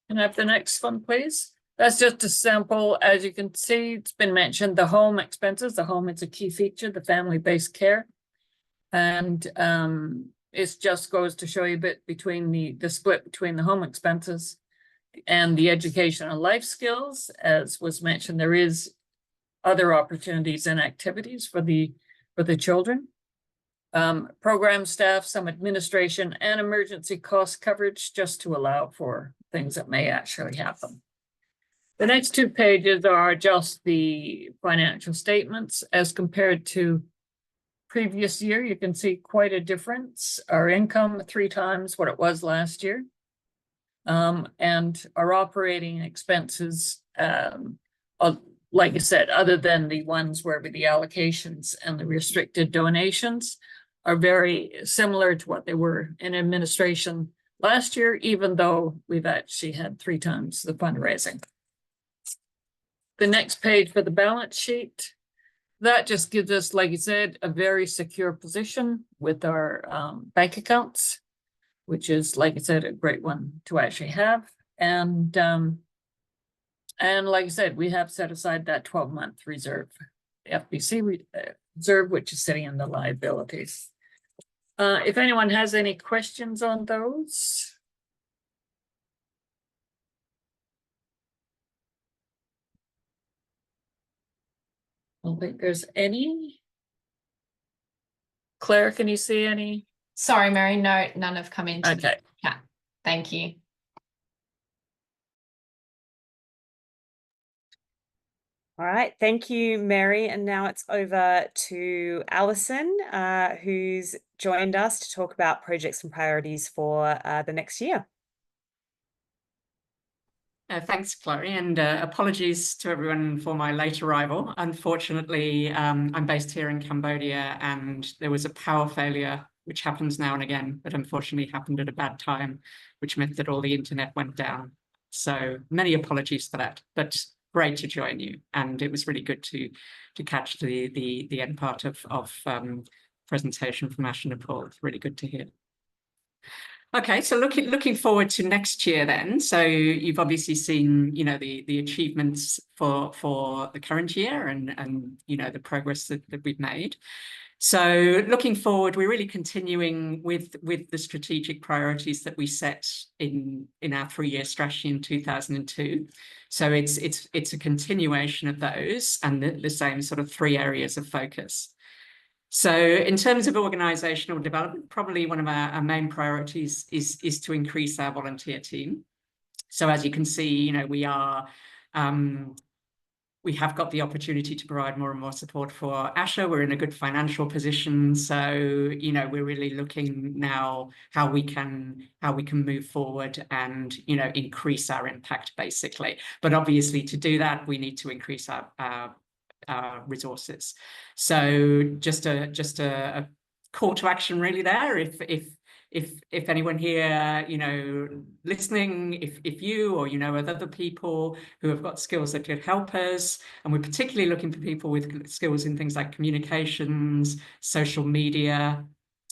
Can I have the next one, please? That's just a sample. As you can see, it's been mentioned, the home expenses. The home is a key feature, the family-based care. And it just goes to show you a bit between the split between the home expenses and the education and life skills. As was mentioned, there is other opportunities and activities for the children. Program staff, some administration, and emergency cost coverage, just to allow for things that may actually happen. The next two pages are just the financial statements as compared to previous year, you can see quite a difference. Our income 3 times what it was last year. And our operating expenses, like I said, other than the ones where the allocations and the restricted donations are very similar to what they were in administration last year, even though we've actually had 3 times the fundraising. The next page for the balance sheet, that just gives us, like you said, a very secure position with our bank accounts, which is, like I said, a great one to actually have. And like I said, we have set aside that 12-month reserve, the FBC reserve, which is sitting in the liabilities. If anyone has any questions on those. I don't think there's any. Claire, can you see any? Sorry, Mary, no, none have come into Okay. the chat. Thank you. All right, thank you, Mary. And now it's over to Alison, who's joined us to talk about projects and priorities for the next year. Thanks, Chloe, and apologies to everyone for my late arrival. Unfortunately, I'm based here in Cambodia, and there was a power failure, which happens now and again, but unfortunately happened at a bad time, which meant that all the internet went down. So many apologies for that, but great to join you. And it was really good to catch the end part of presentation from Asha Nepal. It's really good to hear. Okay, so looking forward to next year then. So you've obviously seen, you know, the achievements for the current year and you know, the progress that we've made. So looking forward, we're really continuing with the strategic priorities that we set in our 3-year strategy in 2002. So it's a continuation of those and the same sort of 3 areas of focus. So in terms of organisational development, probably one of our main priorities is to increase our volunteer team. So as you can see, you know, we have got the opportunity to provide more and more support for Asha. We're in a good financial position. So, you know, we're really looking now how we can move forward and, you know, increase our impact basically. But obviously to do that, we need to increase our resources. So just a call to action really there. If anyone here, you know, listening, if you or you know other people who have got skills that could help us, and we're particularly looking for people with skills in things like communications, social media.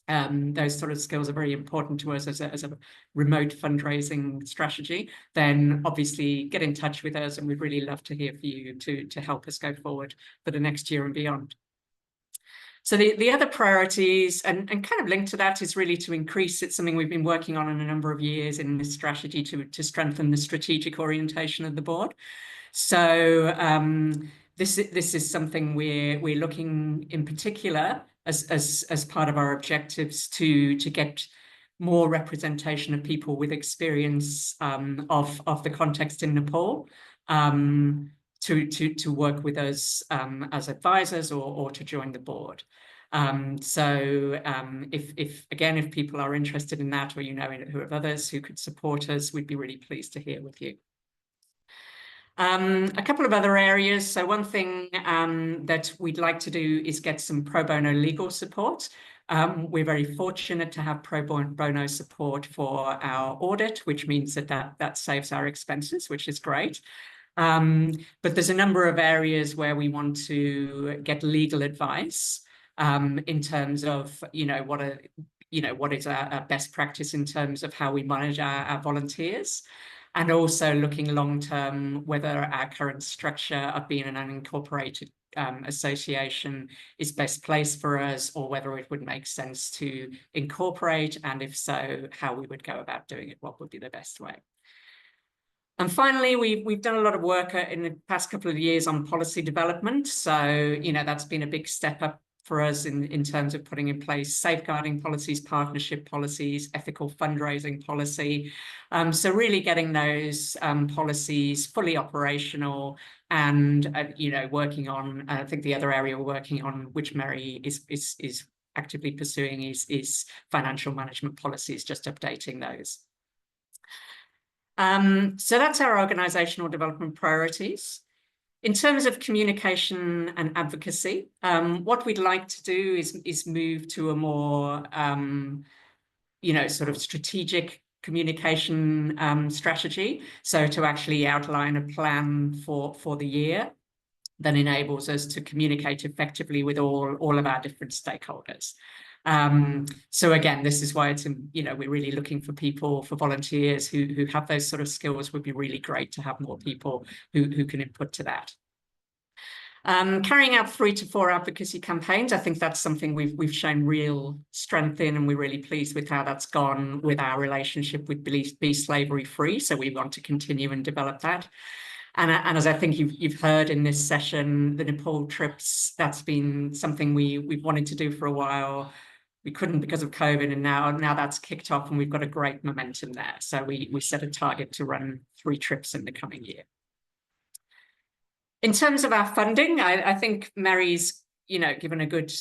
Those sort of skills are very important to us as a remote fundraising strategy, then obviously get in touch with us and we'd really love to hear from you to help us go forward for the next year and beyond. So the other priorities and kind of linked to that is really to increase, it's something we've been working on in a number of years in this strategy to strengthen the strategic orientation of the board. So this is something we're looking in particular as part of our objectives to get more representation of people with experience of the context in Nepal to work with us as advisors or to join the board. So if people are interested in that, or you know who have others who could support us, we'd be really pleased to hear with you. A couple of other areas. So one thing that we'd like to do is get some pro bono legal support. We're very fortunate to have pro bono support for our audit, which means that saves our expenses, which is great. But there's a number of areas where we want to get legal advice in terms of, you know, what is our best practice in terms of how we manage our volunteers. And also looking long-term whether our current structure of being an unincorporated association is best placed for us, or whether it would make sense to incorporate, and if so, how we would go about doing it, what would be the best way. And finally, we've done a lot of work in the past couple of years on policy development. So, you know, that's been a big step up for us in terms of putting in place safeguarding policies, partnership policies, ethical fundraising policy. So really getting those policies fully operational and, you know, working on, I think the other area we're working on, which Mary is actively pursuing, is financial management policies, just updating those. So that's our organisational development priorities. In terms of communication and advocacy, what we'd like to do is move to a more, you know, sort of strategic communication strategy. So to actually outline a plan for the year that enables us to communicate effectively with all of our different stakeholders. So again, this is why it's, you know, we're really looking for people, for volunteers who have those sort of skills. Would be really great to have more people who can input to that. Carrying out 3 to 4 advocacy campaigns, I think that's something we've shown real strength in, and we're really pleased with how that's gone with our relationship with Be Slavery Free. So we want to continue and develop that. And as I think you've heard in this session, the Nepal trips, that's been something we've wanted to do for a while. We couldn't because of COVID, and now that's kicked off, and we've got a great momentum there. So we set a target to run 3 trips in the coming year. In terms of our funding, I think Mary's, you know, given a good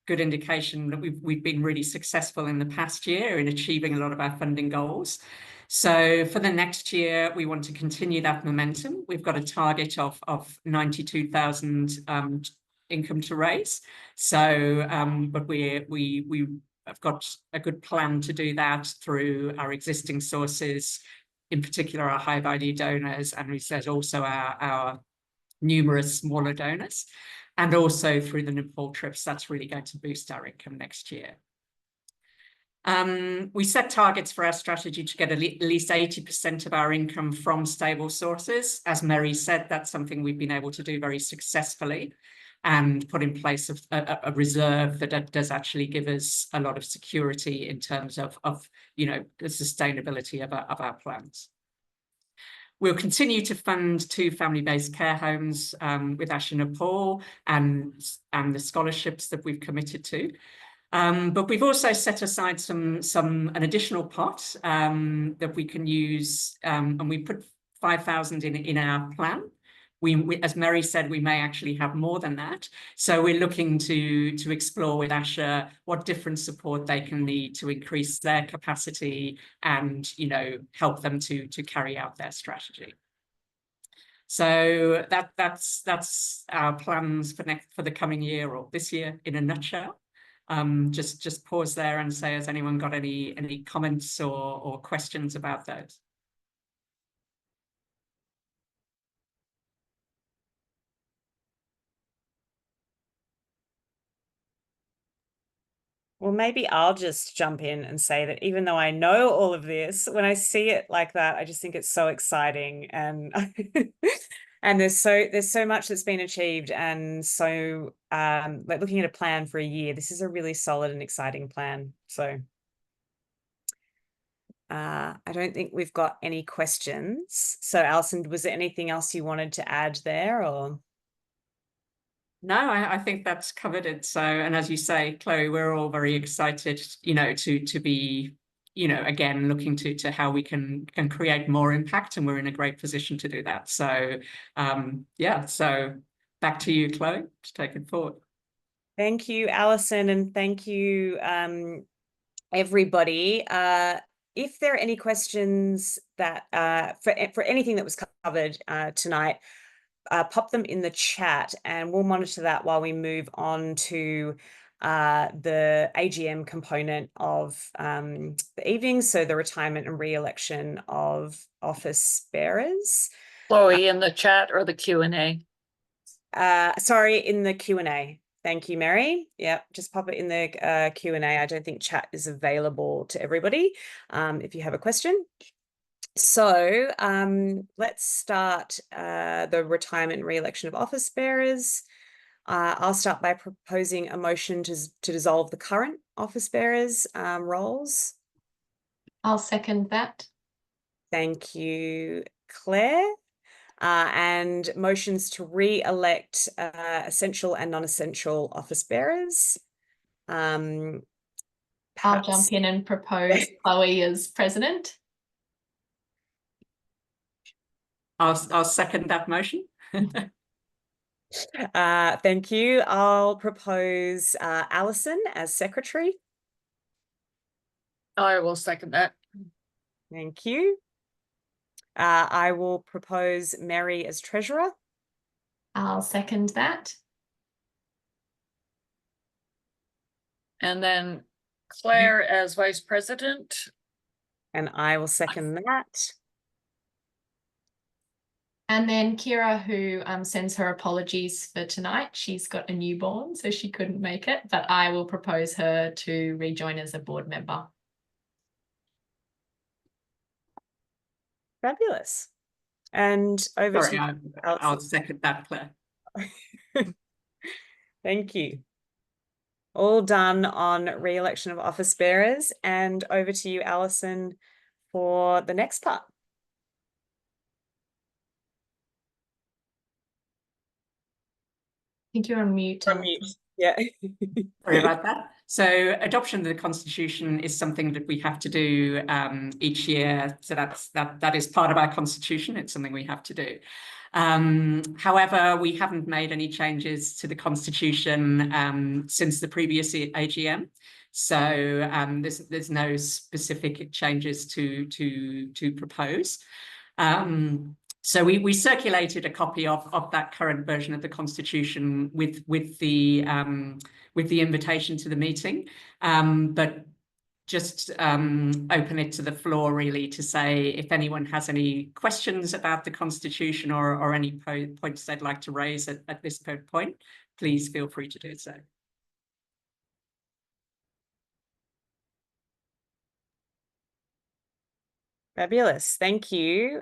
indication that we've been really successful in the past year in achieving a lot of our funding goals. So for the next year, we want to continue that momentum. We've got a target of 92,000 income to raise. So, but we have got a good plan to do that through our existing sources, in particular our high value donors, and we said also our numerous smaller donors, and also through the Nepal trips. That's really going to boost our income next year. We set targets for our strategy to get at least 80% of our income from stable sources. As Mary said, that's something we've been able to do very successfully, and put in place a reserve that does actually give us a lot of security in terms of you know, the sustainability of our plans. We'll continue to fund 2 family-based care homes with Asha Nepal and the scholarships that we've committed to. But we've also set aside an additional pot that we can use, and we put 5,000 in our plan. We, as Mary said, we may actually have more than that. So we're looking to explore with Asha what different support they can need to increase their capacity and, you know, help them to carry out their strategy. So that's our plans for the coming year, or this year, in a nutshell. Just pause there and say, has anyone got any comments or questions about those? Well, maybe I'll just jump in and say that even though I know all of this, when I see it like that, I just think it's so exciting, and and there's so much that's been achieved, and so like looking at a plan for a year, this is a really solid and exciting plan. So I don't think we've got any questions. So Alison, was there anything else you wanted to add there, or? No, I think that's covered it. So, and as you say, Chloe, we're all very excited, you know, to be, you know, again, looking to how we can create more impact, and we're in a great position to do that. So, yeah, so back to you, Chloe, to take it forward. Thank you, Alison, and thank you, everybody. If there are any questions that for anything that was covered tonight, pop them in the chat, and we'll monitor that while we move on to the AGM component of the evening, so the retirement and re-election of office bearers. Chloe, in the chat or the Q&A? Sorry, in the Q&A. Thank you, Mary. Yeah, just pop it in the Q&A. I don't think chat is available to everybody if you have a question. So let's start the retirement and re-election of office bearers. I'll start by proposing a motion to dissolve the current office bearers roles. I'll second that. Thank you, Claire. and motions to re-elect essential and non-essential office bearers. I'll Perhaps jump in and propose Chloe as president. I'll second that motion. Thank you. I'll propose Alison as secretary. I will second that. Thank you. I will propose Mary as treasurer. I'll second that. And then Claire as vice president. And I will second that. And then Kira, who sends her apologies for tonight. She's got a newborn, so she couldn't make it, but I will propose her to rejoin as a board member. Fabulous. And over Sorry, to I'll second that, Claire. Thank you. All done on re-election of office bearers, and over to you, Alison, for the next part. I think you're on mute. On mute. Yeah. Sorry about that. So adoption of the Constitution is something that we have to do each year. So that is part of our Constitution. It's something we have to do. However, we haven't made any changes to the Constitution since the previous AGM. So there's no specific changes to propose. So we circulated a copy of that current version of the Constitution with the invitation to the meeting, but just open it to the floor really to say if anyone has any questions about the Constitution or any points they'd like to raise at this point, please feel free to do so. Fabulous. Thank you.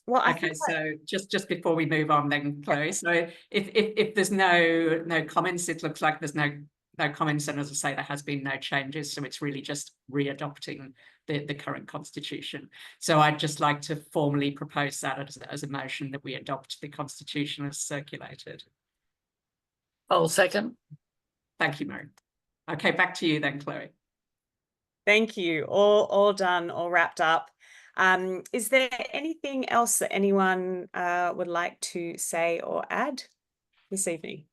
Well, I think so just before we move on then, Chloe, so if there's no comments, it looks like there's no comments, and as I say, there has been no changes, so it's really just re-adopting the current Constitution. So I'd just like to formally propose that as a motion that we adopt the Constitution as circulated. I'll second. Thank you, Mary. Okay, back to you then, Chloe. Thank you. All done, all wrapped up. Is there anything else that anyone would like to say or add this evening?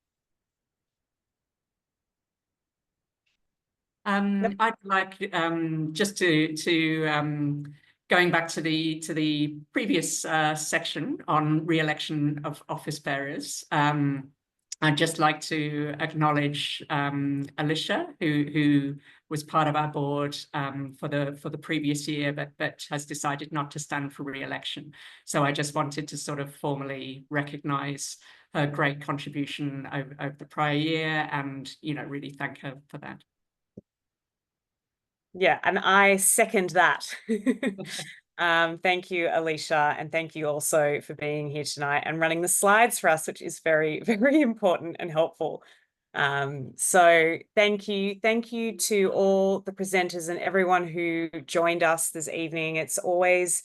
I'd like just to going back to the previous section on re-election of office bearers. I'd just like to acknowledge Alicia, who was part of our board for the previous year, but has decided not to stand for re-election. So I just wanted to sort of formally recognise her great contribution over the prior year, and really thank her for that. Yeah, and I second that. Thank you, Alicia, and thank you also for being here tonight and running the slides for us, which is very, very important and helpful. So thank you to all the presenters and everyone who joined us this evening. It's always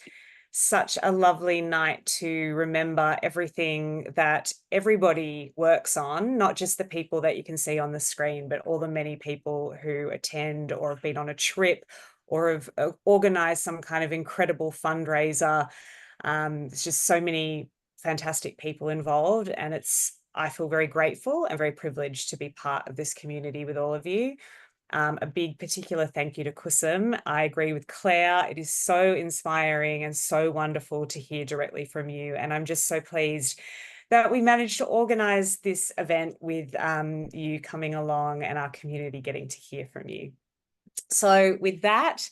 such a lovely night to remember everything that everybody works on, not just the people that you can see on the screen, but all the many people who attend or have been on a trip or have organized some kind of incredible fundraiser. There's just so many fantastic people involved, and I feel very grateful and very privileged to be part of this community with all of you. A big particular thank you to Kusum. I agree with Claire. It is so inspiring and so wonderful to hear directly from you. And I'm just so pleased that we managed to organize this event with you coming along and our community getting to hear from you. So with that,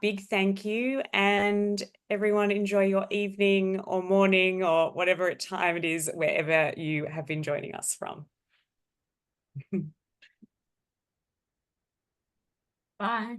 big thank you, and everyone enjoy your evening or morning or whatever time it is, wherever you have been joining us from. Bye.